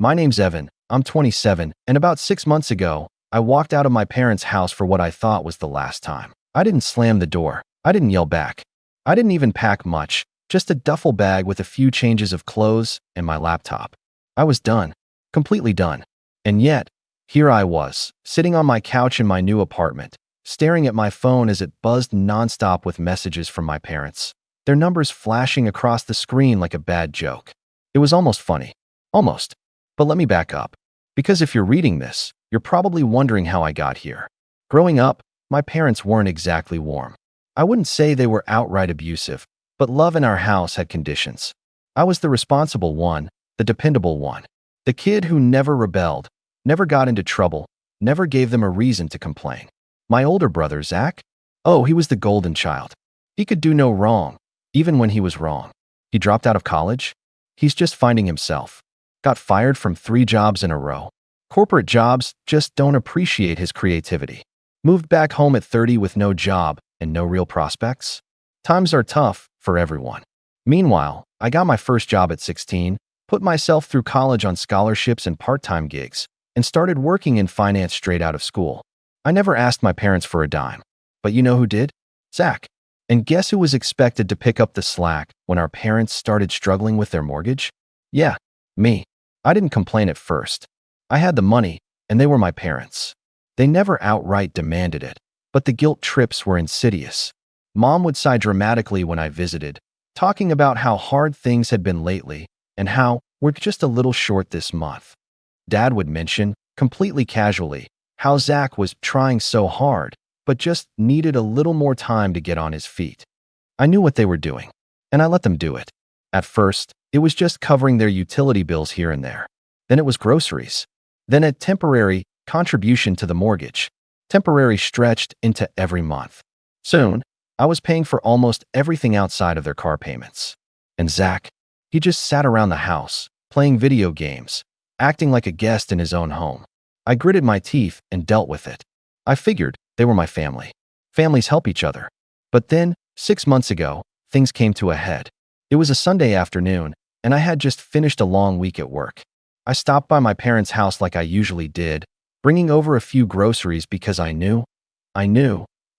My name's Evan. I'm 27, and about 6 months ago, I walked out of my parents' house for what I thought was the last time. I didn't slam the door. I didn't yell back. I didn't even pack much, just a duffel bag with a few changes of clothes and my laptop. I was done, completely done. And yet, here I was, sitting on my couch in my new apartment, staring at my phone as it buzzed nonstop with messages from my parents, their numbers flashing across the screen like a bad joke. It was almost funny. Almost. But let me back up. Because if you're reading this, you're probably wondering how I got here. Growing up, my parents weren't exactly warm. I wouldn't say they were outright abusive, but love in our house had conditions. I was the responsible one, the dependable one. The kid who never rebelled, never got into trouble, never gave them a reason to complain. My older brother, Zach? Oh, he was the golden child. He could do no wrong, even when he was wrong. He dropped out of college. He's just finding himself. Got fired from 3 jobs in a row. Corporate jobs just don't appreciate his creativity. Moved back home at 30 with no job and no real prospects. Times are tough for everyone. Meanwhile, I got my first job at 16, put myself through college on scholarships and part-time gigs, and started working in finance straight out of school. I never asked my parents for a dime. But you know who did? Zach. And guess who was expected to pick up the slack when our parents started struggling with their mortgage? Yeah, me. I didn't complain at first. I had the money, and they were my parents. They never outright demanded it, but the guilt trips were insidious. Mom would sigh dramatically when I visited, talking about how hard things had been lately and how we're just a little short this month. Dad would mention, completely casually, how Zach was trying so hard, but just needed a little more time to get on his feet. I knew what they were doing, and I let them do it. At first, it was just covering their utility bills here and there. Then it was groceries. Then a temporary contribution to the mortgage. Temporary stretched into every month. Soon, I was paying for almost everything outside of their car payments. And Zach, he just sat around the house, playing video games, acting like a guest in his own home. I gritted my teeth and dealt with it. I figured they were my family. Families help each other. But then, 6 months ago, things came to a head. It was a Sunday afternoon, and I had just finished a long week at work. I stopped by my parents' house like I usually did, bringing over a few groceries because I knew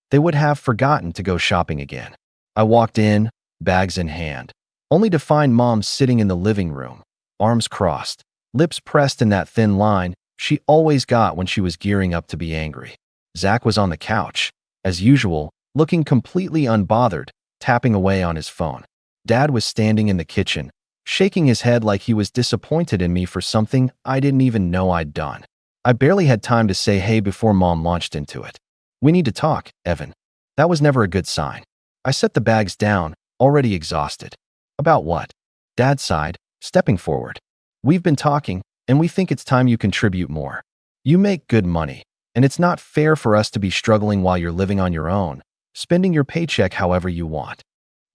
they would have forgotten to go shopping again. I walked in, bags in hand, only to find Mom sitting in the living room, arms crossed, lips pressed in that thin line she always got when she was gearing up to be angry. Zach was on the couch, as usual, looking completely unbothered, tapping away on his phone. Dad was standing in the kitchen, shaking his head like he was disappointed in me for something I didn't even know I'd done. I barely had time to say hey before Mom launched into it. We need to talk, Evan. That was never a good sign. I set the bags down, already exhausted. About what? Dad sighed, stepping forward. We've been talking, and we think it's time you contribute more. You make good money, and it's not fair for us to be struggling while you're living on your own, spending your paycheck however you want.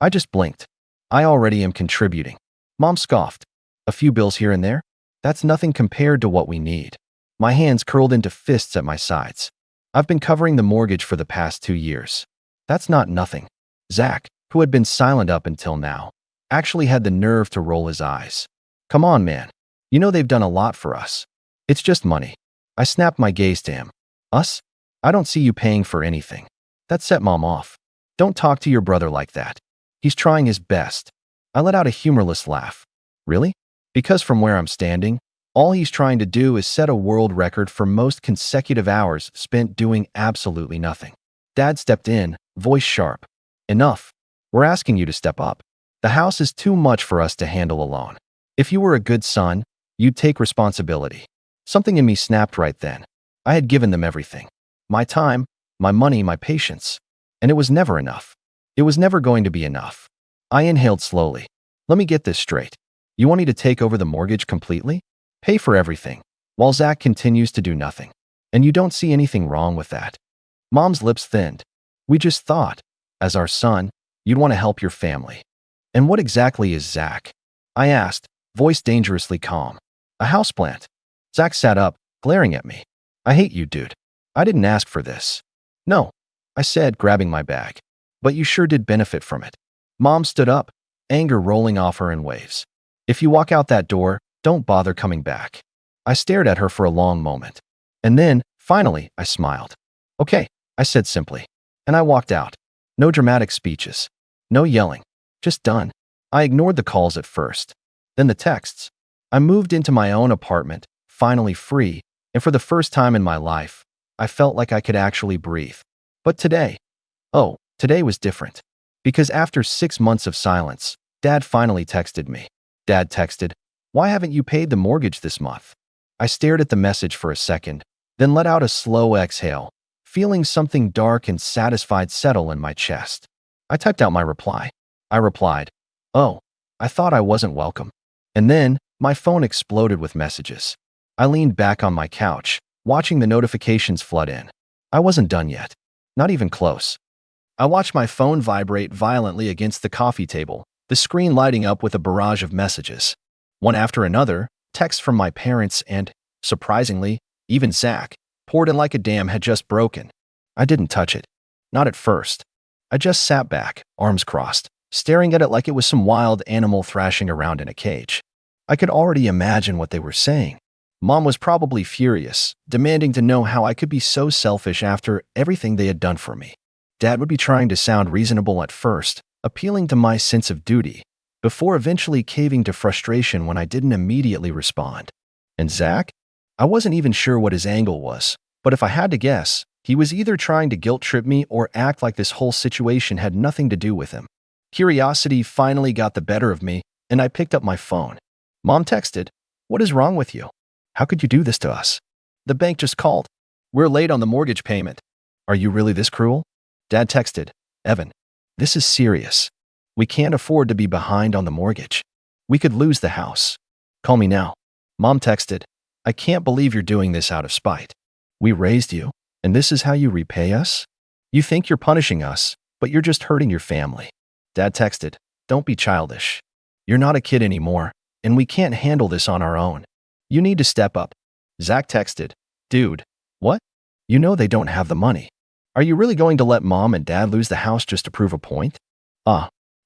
I just blinked. I already am contributing. Mom scoffed. A few bills here and there? That's nothing compared to what we need. My hands curled into fists at my sides. I've been covering the mortgage for the past 2 years. That's not nothing. Zach, who had been silent up until now, actually had the nerve to roll his eyes. Come on, man. You know they've done a lot for us. It's just money. I snapped my gaze to him. Us? I don't see you paying for anything. That set Mom off. Don't talk to your brother like that. He's trying his best. I let out a humorless laugh. Really? Because from where I'm standing, all he's trying to do is set a world record for most consecutive hours spent doing absolutely nothing. Dad stepped in, voice sharp. Enough. We're asking you to step up. The house is too much for us to handle alone. If you were a good son, you'd take responsibility. Something in me snapped right then. I had given them everything. My time, my money, my patience. And it was never enough. It was never going to be enough. I inhaled slowly. Let me get this straight. You want me to take over the mortgage completely? Pay for everything, while Zach continues to do nothing. And you don't see anything wrong with that. Mom's lips thinned. We just thought, as our son, you'd want to help your family. And what exactly is Zach? I asked, voice dangerously calm. A houseplant. Zach sat up, glaring at me. I hate you, dude. I didn't ask for this. No, I said, grabbing my bag. But you sure did benefit from it. Mom stood up, anger rolling off her in waves. If you walk out that door, don't bother coming back. I stared at her for a long moment. And then, finally, I smiled. Okay, I said simply. And I walked out. No dramatic speeches. No yelling. Just done. I ignored the calls at first. Then the texts. I moved into my own apartment, finally free, and for the first time in my life, I felt like I could actually breathe. But today was different. Because after 6 months of silence, Dad finally texted me. Dad texted, "Why haven't you paid the mortgage this month?" I stared at the message for a second, then let out a slow exhale, feeling something dark and satisfied settle in my chest. I typed out my reply. I replied, "Oh, I thought I wasn't welcome." And then, my phone exploded with messages. I leaned back on my couch, watching the notifications flood in. I wasn't done yet. Not even close. I watched my phone vibrate violently against the coffee table, the screen lighting up with a barrage of messages. One after another, texts from my parents and, surprisingly, even Zach, poured in like a dam had just broken. I didn't touch it. Not at first. I just sat back, arms crossed, staring at it like it was some wild animal thrashing around in a cage. I could already imagine what they were saying. Mom was probably furious, demanding to know how I could be so selfish after everything they had done for me. Dad would be trying to sound reasonable at first, appealing to my sense of duty, before eventually caving to frustration when I didn't immediately respond. And Zach? I wasn't even sure what his angle was, but if I had to guess, he was either trying to guilt-trip me or act like this whole situation had nothing to do with him. Curiosity finally got the better of me, and I picked up my phone. Mom texted, "What is wrong with you? How could you do this to us? The bank just called. We're late on the mortgage payment. Are you really this cruel?" Dad texted, "Evan, this is serious. We can't afford to be behind on the mortgage. We could lose the house. Call me now." Mom texted, "I can't believe you're doing this out of spite. We raised you, and this is how you repay us? You think you're punishing us, but you're just hurting your family." Dad texted, "Don't be childish. You're not a kid anymore, and we can't handle this on our own. You need to step up." Zach texted, "Dude, what? You know they don't have the money. Are you really going to let Mom and Dad lose the house just to prove a point?"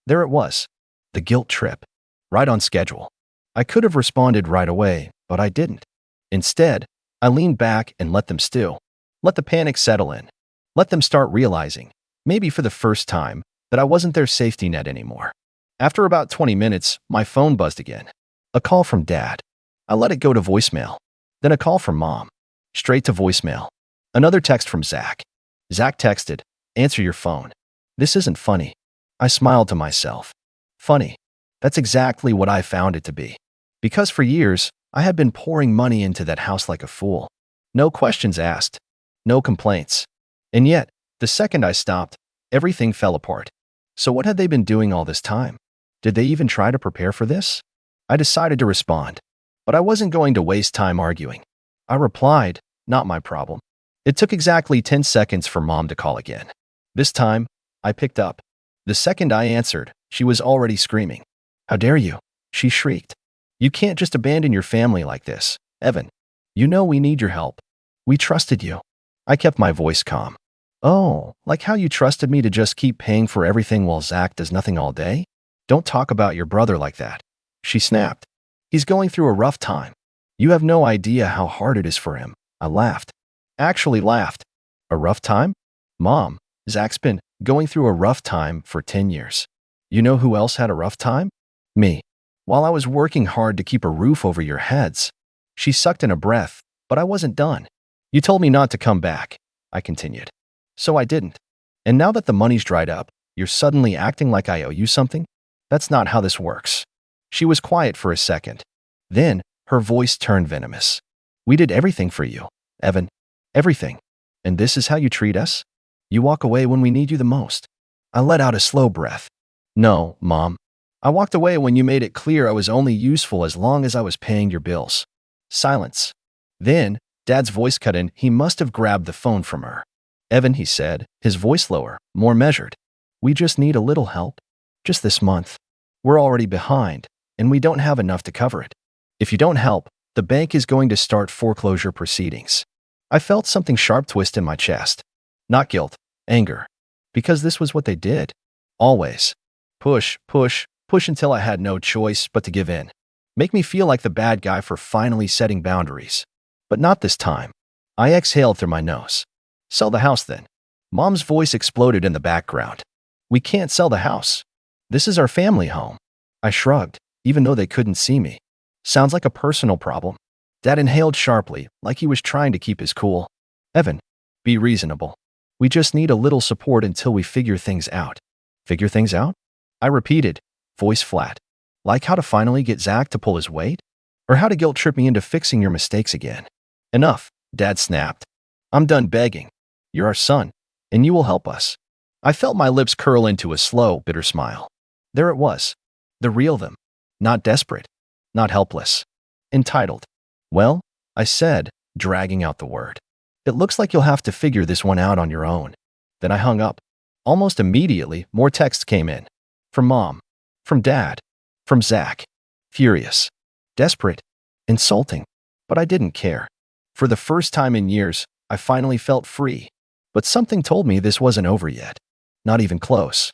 There it was. The guilt trip. Right on schedule. I could have responded right away, but I didn't. Instead, I leaned back and let them stew. Let the panic settle in. Let them start realizing, maybe for the first time, that I wasn't their safety net anymore. After about 20 minutes, my phone buzzed again. A call from Dad. I let it go to voicemail. Then a call from Mom. Straight to voicemail. Another text from Zach. Zach texted, "Answer your phone. This isn't funny." I smiled to myself. Funny. That's exactly what I found it to be. Because for years, I had been pouring money into that house like a fool. No questions asked. No complaints. And yet, the second I stopped, everything fell apart. So what had they been doing all this time? Did they even try to prepare for this? I decided to respond. But I wasn't going to waste time arguing. I replied, "Not my problem." It took exactly 10 seconds for Mom to call again. This time, I picked up. The second I answered, she was already screaming. "How dare you?" she shrieked. "You can't just abandon your family like this, Evan. You know we need your help. We trusted you." I kept my voice calm. "Oh, like how you trusted me to just keep paying for everything while Zach does nothing all day? Don't talk about your brother like that," she snapped. "He's going through a rough time. You have no idea how hard it is for him." I laughed. Actually laughed. "A rough time? Mom, Zach's been going through a rough time for 10 years. You know who else had a rough time? Me. While I was working hard to keep a roof over your heads." She sucked in a breath, but I wasn't done. "You told me not to come back," I continued. "So I didn't. And now that the money's dried up, you're suddenly acting like I owe you something? That's not how this works." She was quiet for a second. Then, her voice turned venomous. "We did everything for you, Evan. Everything. And this is how you treat us? You walk away when we need you the most." I let out a slow breath. "No, Mom. I walked away when you made it clear I was only useful as long as I was paying your bills." Silence. Then, Dad's voice cut in. He must have grabbed the phone from her. "Evan," he said, his voice lower, more measured. "We just need a little help. Just this month. We're already behind, and we don't have enough to cover it. If you don't help, the bank is going to start foreclosure proceedings." I felt something sharp twist in my chest. Not guilt, anger. Because this was what they did. Always. Push, push, push until I had no choice but to give in. Make me feel like the bad guy for finally setting boundaries. But not this time. I exhaled through my nose. Sell the house then. Mom's voice exploded in the background. We can't sell the house. This is our family home. I shrugged, even though they couldn't see me. Sounds like a personal problem. Dad inhaled sharply, like he was trying to keep his cool. Evan, be reasonable. We just need a little support until we figure things out. Figure things out? I repeated, voice flat. Like how to finally get Zach to pull his weight? Or how to guilt trip me into fixing your mistakes again? Enough, Dad snapped. I'm done begging. You're our son, and you will help us. I felt my lips curl into a slow, bitter smile. There it was. The real them. Not desperate. Not helpless. Entitled. Well, I said, dragging out the word. It looks like you'll have to figure this one out on your own. Then I hung up. Almost immediately, more texts came in. From Mom. From Dad. From Zach. Furious. Desperate. Insulting. But I didn't care. For the first time in years, I finally felt free. But something told me this wasn't over yet. Not even close.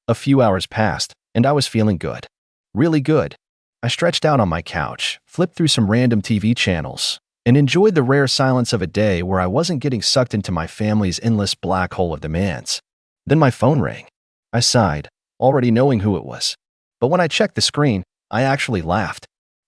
A few hours passed, and I was feeling good. Really good. I stretched out on my couch, flipped through some random TV channels, and enjoyed the rare silence of a day where I wasn't getting sucked into my family's endless black hole of demands. Then my phone rang. I sighed, already knowing who it was. But when I checked the screen, I actually laughed.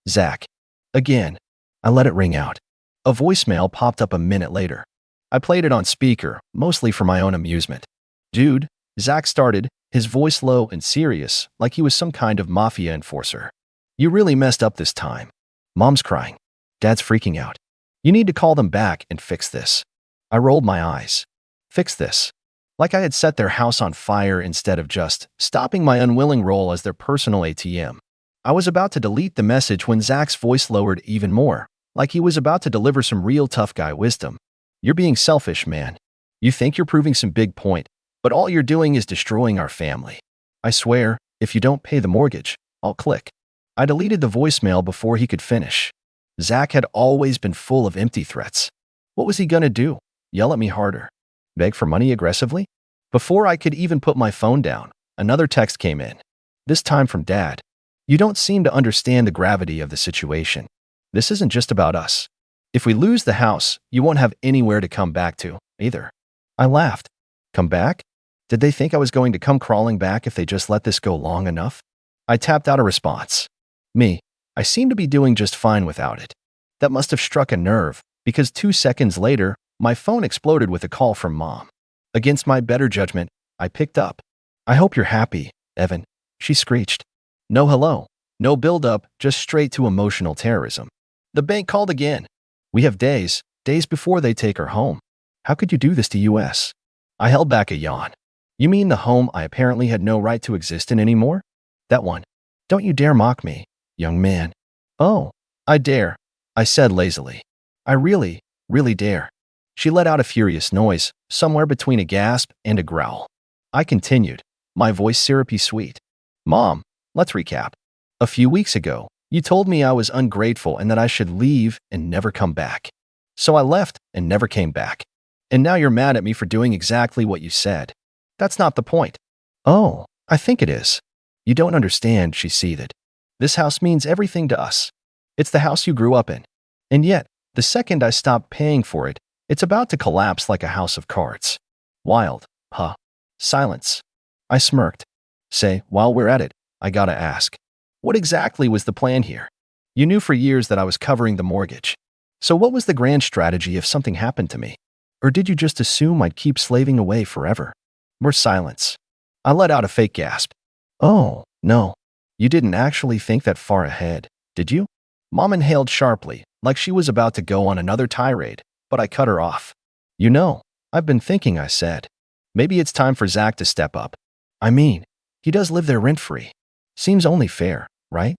Zach. Again. I let it ring out. A voicemail popped up a minute later. I played it on speaker, mostly for my own amusement. Dude, Zach started, his voice low and serious, like he was some kind of mafia enforcer. You really messed up this time. Mom's crying. Dad's freaking out. You need to call them back and fix this. I rolled my eyes. Fix this. Like I had set their house on fire instead of just stopping my unwilling role as their personal ATM. I was about to delete the message when Zach's voice lowered even more, like he was about to deliver some real tough guy wisdom. You're being selfish, man. You think you're proving some big point, but all you're doing is destroying our family. I swear, if you don't pay the mortgage, I'll click. I deleted the voicemail before he could finish. Zach had always been full of empty threats. What was he gonna do? Yell at me harder? Beg for money aggressively? Before I could even put my phone down, another text came in. This time from Dad. You don't seem to understand the gravity of the situation. This isn't just about us. If we lose the house, you won't have anywhere to come back to, either. I laughed. Come back? Did they think I was going to come crawling back if they just let this go long enough? I tapped out a response. Me. I seem to be doing just fine without it. That must have struck a nerve, because 2 seconds later, my phone exploded with a call from Mom. Against my better judgment, I picked up. I hope you're happy, Evan, she screeched. No hello, no build-up, just straight to emotional terrorism. The bank called again. We have days before they take her home. How could you do this to us? I held back a yawn. You mean the home I apparently had no right to exist in anymore? That one. Don't you dare mock me, young man. Oh, I dare, I said lazily. I really dare. She let out a furious noise, somewhere between a gasp and a growl. I continued, my voice syrupy sweet. Mom, let's recap. A few weeks ago, you told me I was ungrateful and that I should leave and never come back. So I left and never came back. And now you're mad at me for doing exactly what you said. That's not the point. Oh, I think it is. You don't understand, she seethed. This house means everything to us. It's the house you grew up in. And yet, the second I stop paying for it, it's about to collapse like a house of cards. Wild, huh? Silence. I smirked. Say, while we're at it, I gotta ask. What exactly was the plan here? You knew for years that I was covering the mortgage. So what was the grand strategy if something happened to me? Or did you just assume I'd keep slaving away forever? More silence. I let out a fake gasp. Oh, no. You didn't actually think that far ahead, did you? Mom inhaled sharply, like she was about to go on another tirade, but I cut her off. You know, I've been thinking, I said. Maybe it's time for Zach to step up. I mean, he does live there rent-free. Seems only fair, right?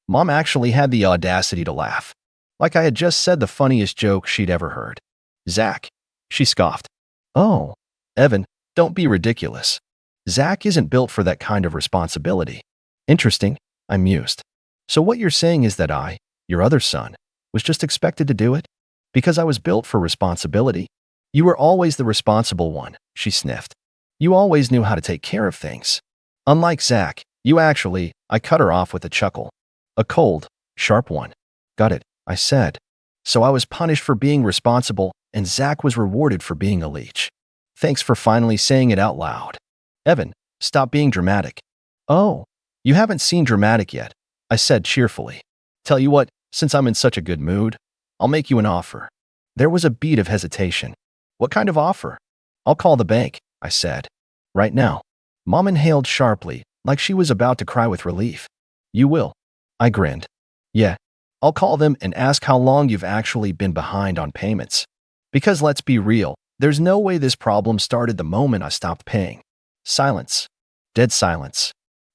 Mom actually had the audacity to laugh. Like I had just said the funniest joke she'd ever heard. Zach, she scoffed. Oh, Evan, don't be ridiculous. Zach isn't built for that kind of responsibility. Interesting, I mused. So what you're saying is that I, your other son, was just expected to do it? Because I was built for responsibility? You were always the responsible one, she sniffed. You always knew how to take care of things. Unlike Zach, you actually, I cut her off with a chuckle. A cold, Sharp one. Got it, I said. So I was punished for being responsible, and Zach was rewarded for being a leech. Thanks for finally saying it out loud. Evan, stop being dramatic. Oh, you haven't seen Dramatic yet, I said cheerfully. Tell you what, since I'm in such a good mood, I'll make you an offer. There was a beat of hesitation. What kind of offer? I'll call the bank, I said. Right now. Mom inhaled sharply, like she was about to cry with relief. You will? I grinned. Yeah. I'll call them and ask how long you've actually been behind on payments. Because let's be real, there's no way this problem started the moment I stopped paying. Silence. Dead silence.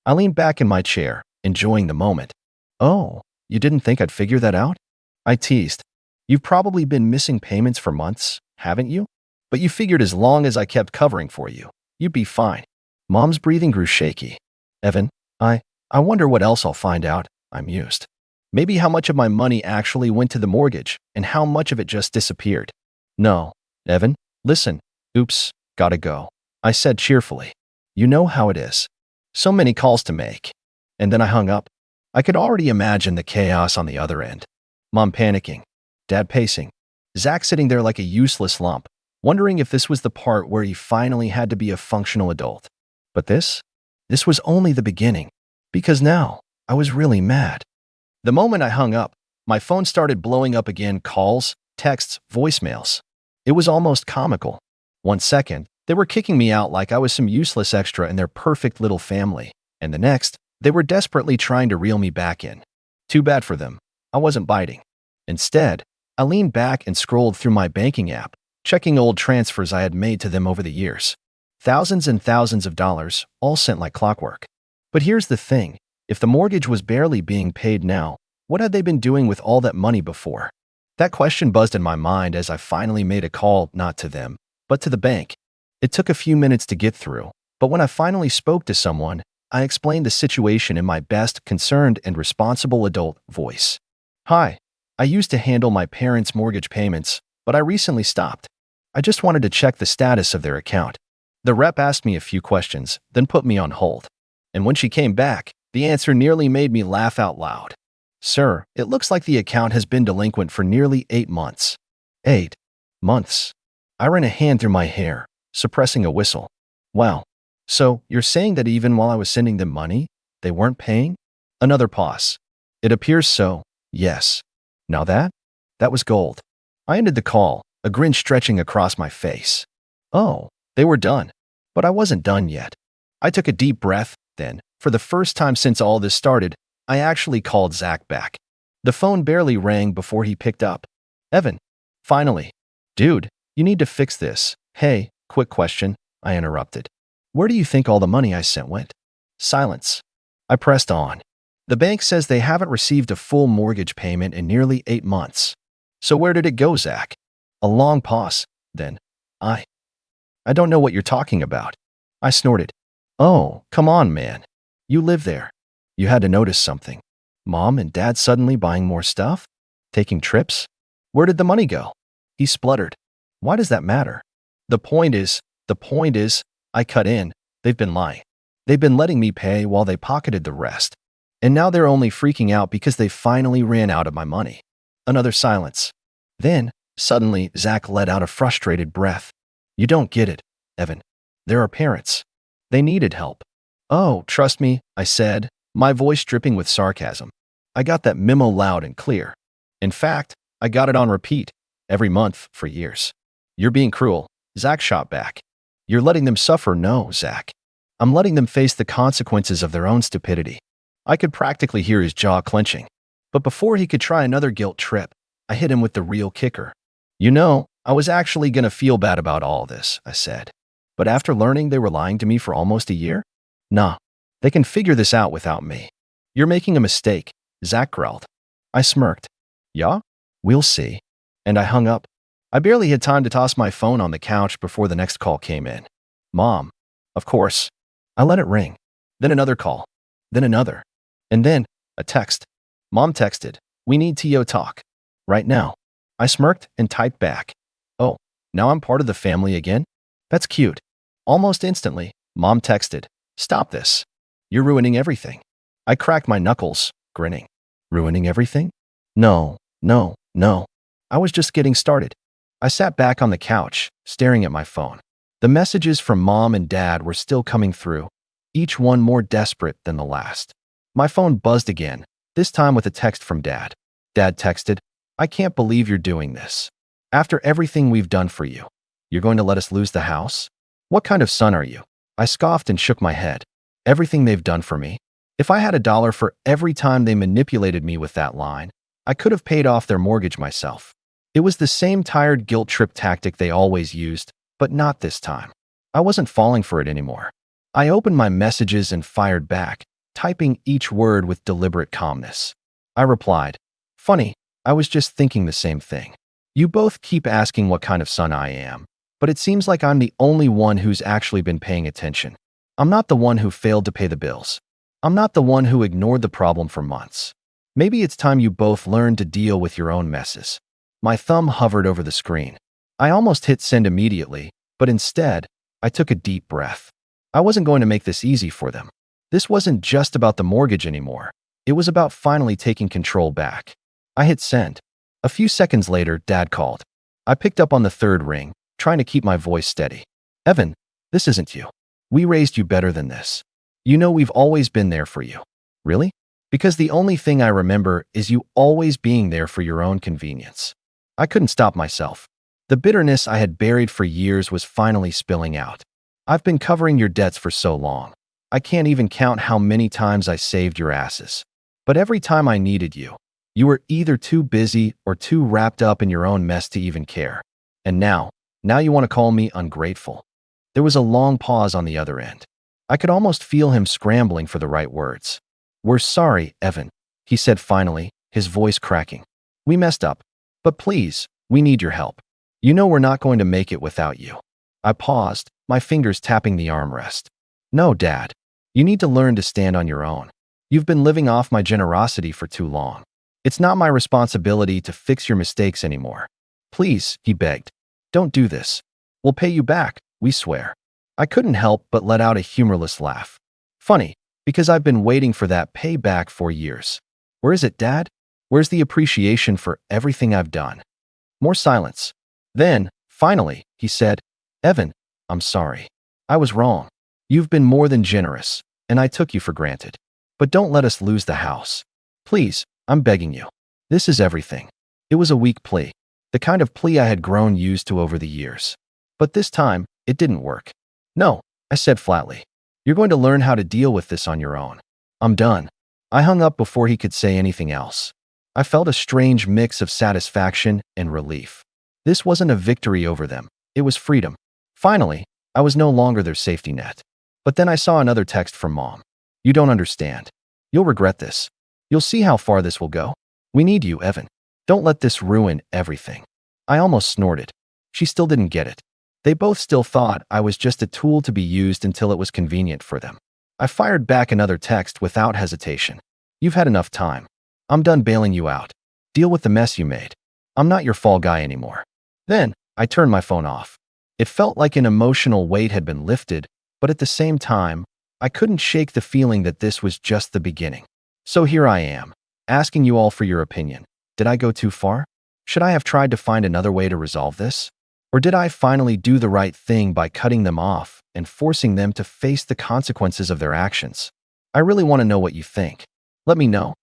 I leaned back in my chair, enjoying the moment. Oh, you didn't think I'd figure that out? I teased. You've probably been missing payments for months, haven't you? But you figured as long as I kept covering for you, you'd be fine. Mom's breathing grew shaky. Evan, I wonder what else I'll find out, I mused. Maybe how much of my money actually went to the mortgage and how much of it just disappeared. No, Evan, listen. Oops, gotta go. I said cheerfully. You know how it is. So many calls to make. And then I hung up. I could already imagine the chaos on the other end. Mom panicking. Dad pacing. Zach sitting there like a useless lump, wondering if this was the part where he finally had to be a functional adult. But this was only the beginning, because now I was really mad. The moment I hung up, my phone started blowing up again, calls, texts, voicemails. It was almost comical. 1 second, they were kicking me out like I was some useless extra in their perfect little family, and the next, they were desperately trying to reel me back in. Too bad for them. I wasn't biting. Instead, I leaned back and scrolled through my banking app, checking old transfers I had made to them over the years. Thousands and thousands of dollars, all sent like clockwork. But here's the thing. If the mortgage was barely being paid now, what had they been doing with all that money before? That question buzzed in my mind as I finally made a call, not to them, but to the bank. It took a few minutes to get through, but when I finally spoke to someone, I explained the situation in my best, concerned, and responsible adult voice. Hi, I used to handle my parents' mortgage payments, but I recently stopped. I just wanted to check the status of their account. The rep asked me a few questions, then put me on hold. And when she came back, the answer nearly made me laugh out loud. Sir, it looks like the account has been delinquent for nearly 8 months. 8 months. I ran a hand through my hair, suppressing a whistle. Wow. So, you're saying that even while I was sending them money, they weren't paying? Another pause. It appears so, yes. Now that was gold. I ended the call, a grin stretching across my face. Oh, they were done. But I wasn't done yet. I took a deep breath, then, for the first time since all this started, I actually called Zach back. The phone barely rang before he picked up. Evan. Finally. Dude, you need to fix this. Hey, quick question, I interrupted. Where do you think all the money I sent went? Silence. I pressed on. The bank says they haven't received a full mortgage payment in nearly 8 months. So where did it go, Zach? A long pause. Then, I don't know what you're talking about. I snorted. Oh, come on, man. You live there. You had to notice something. Mom and Dad suddenly buying more stuff? Taking trips? Where did the money go? He spluttered. Why does that matter? The point is, I cut in. They've been lying. They've been letting me pay while they pocketed the rest. And now they're only freaking out because they finally ran out of my money. Another silence. Then, suddenly, Zach let out a frustrated breath. You don't get it, Evan. There are parents. They needed help. Oh, trust me, I said, my voice dripping with sarcasm. I got that memo loud and clear. In fact, I got it on repeat, every month, for years. You're being cruel, Zach shot back. You're letting them suffer. No, Zach. I'm letting them face the consequences of their own stupidity. I could practically hear his jaw clenching. But before he could try another guilt trip, I hit him with the real kicker. You know, I was actually going to feel bad about all this, I said. But after learning they were lying to me for almost a year? Nah, they can figure this out without me. You're making a mistake, Zach growled. I smirked. Yeah? We'll see. And I hung up. I barely had time to toss my phone on the couch before the next call came in. Mom. Of course. I let it ring. Then another call. Then another. And then, a text. Mom texted, we need to talk. Right now. I smirked and typed back. Oh, now I'm part of the family again? That's cute. Almost instantly, Mom texted, stop this. You're ruining everything. I cracked my knuckles, grinning. Ruining everything? No, no, no. I was just getting started. I sat back on the couch, staring at my phone. The messages from Mom and Dad were still coming through, each one more desperate than the last. My phone buzzed again, this time with a text from Dad. Dad texted, "I can't believe you're doing this. After everything we've done for you, you're going to let us lose the house? What kind of son are you?" I scoffed and shook my head. Everything they've done for me? If I had $1 for every time they manipulated me with that line, I could have paid off their mortgage myself. It was the same tired guilt trip tactic they always used, but not this time. I wasn't falling for it anymore. I opened my messages and fired back, typing each word with deliberate calmness. I replied, "Funny, I was just thinking the same thing. You both keep asking what kind of son I am, but it seems like I'm the only one who's actually been paying attention. I'm not the one who failed to pay the bills. I'm not the one who ignored the problem for months. Maybe it's time you both learn to deal with your own messes." My thumb hovered over the screen. I almost hit send immediately, but instead, I took a deep breath. I wasn't going to make this easy for them. This wasn't just about the mortgage anymore. It was about finally taking control back. I hit send. A few seconds later, Dad called. I picked up on the third ring, trying to keep my voice steady. "Evan, this isn't you. We raised you better than this. You know we've always been there for you." "Really?" "Because the only thing I remember is you always being there for your own convenience." I couldn't stop myself. The bitterness I had buried for years was finally spilling out. "I've been covering your debts for so long. I can't even count how many times I saved your asses. But every time I needed you, you were either too busy or too wrapped up in your own mess to even care. And now you want to call me ungrateful." There was a long pause on the other end. I could almost feel him scrambling for the right words. "We're sorry, Evan," he said finally, his voice cracking. "We messed up. But please, we need your help. You know we're not going to make it without you." I paused, my fingers tapping the armrest. "No, Dad. You need to learn to stand on your own. You've been living off my generosity for too long. It's not my responsibility to fix your mistakes anymore. Please," he begged. "Don't do this. We'll pay you back, we swear." I couldn't help but let out a humorless laugh. Funny, because I've been waiting for that payback for years. "Where is it, Dad? Where's the appreciation for everything I've done?" More silence. Then, finally, he said, "Evan, I'm sorry. I was wrong. You've been more than generous, and I took you for granted. But don't let us lose the house. Please, I'm begging you. This is everything." It was a weak plea, the kind of plea I had grown used to over the years. But this time, it didn't work. "No," I said flatly. "You're going to learn how to deal with this on your own. I'm done." I hung up before he could say anything else. I felt a strange mix of satisfaction and relief. This wasn't a victory over them. It was freedom. Finally, I was no longer their safety net. But then I saw another text from Mom. "You don't understand. You'll regret this. You'll see how far this will go. We need you, Evan. Don't let this ruin everything." I almost snorted. She still didn't get it. They both still thought I was just a tool to be used until it was convenient for them. I fired back another text without hesitation. "You've had enough time. I'm done bailing you out. Deal with the mess you made. I'm not your fall guy anymore." Then, I turned my phone off. It felt like an emotional weight had been lifted, but at the same time, I couldn't shake the feeling that this was just the beginning. So here I am, asking you all for your opinion. Did I go too far? Should I have tried to find another way to resolve this? Or did I finally do the right thing by cutting them off and forcing them to face the consequences of their actions? I really want to know what you think. Let me know.